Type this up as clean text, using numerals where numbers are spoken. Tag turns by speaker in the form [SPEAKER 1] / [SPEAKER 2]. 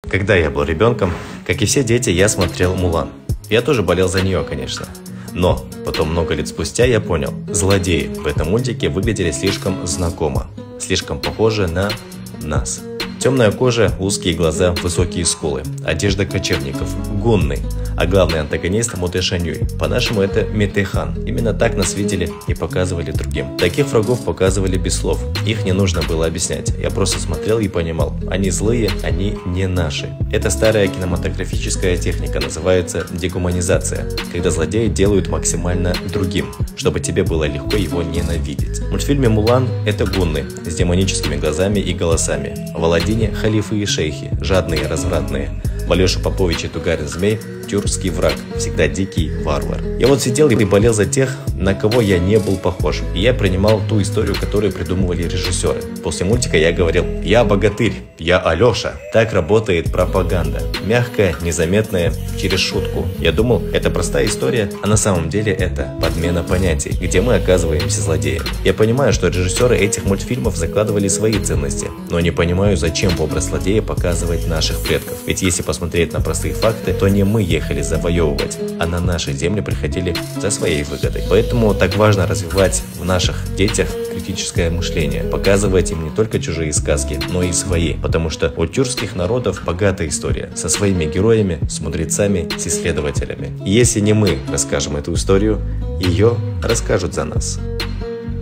[SPEAKER 1] Когда я был ребенком, как и все дети, я смотрел «Мулан». Я тоже болел за нее, конечно. Но потом, много лет спустя, я понял, злодеи в этом мультике выглядели слишком знакомо, слишком похожи на нас. Темная кожа, узкие глаза, высокие скулы, одежда кочевников, гунны, а главный антагонист Моте Шаньюй. По-нашему это Метехан. Именно так нас видели и показывали другим. Таких врагов показывали без слов. Их не нужно было объяснять. Я просто смотрел и понимал. Они злые, они не наши. Это старая кинематографическая техника, называется дегуманизация, когда злодеи делают максимально другим, чтобы тебе было легко его ненавидеть. В мультфильме «Мулан» это гунны с демоническими глазами и голосами. В «Аладдине» халифы и шейхи, жадные и развратные. В Алёше Поповиче Тугарин Змей тюркский враг, всегда дикий варвар. Я вот сидел и болел за тех, на кого я не был похож. И я принимал ту историю, которую придумывали режиссеры. После мультика я говорил: я богатырь, я Алёша. Так работает пропаганда. Мягкая, незаметная, через шутку. Я думал, это простая история, а на самом деле это подмена понятий, где мы оказываемся злодеем. Я понимаю, что режиссеры этих мультфильмов закладывали свои ценности, но не понимаю, зачем в образ злодея показывать наших предков. Ведь если посмотреть на простые факты, то не мы ехали завоевывать, а на наши земли приходили за своей выгодой. Поэтому так важно развивать в наших детях критическое мышление, показывать им не только чужие сказки, но и свои, потому что у тюркских народов богатая история, со своими героями, с мудрецами, с исследователями. И если не мы расскажем эту историю, ее расскажут за нас.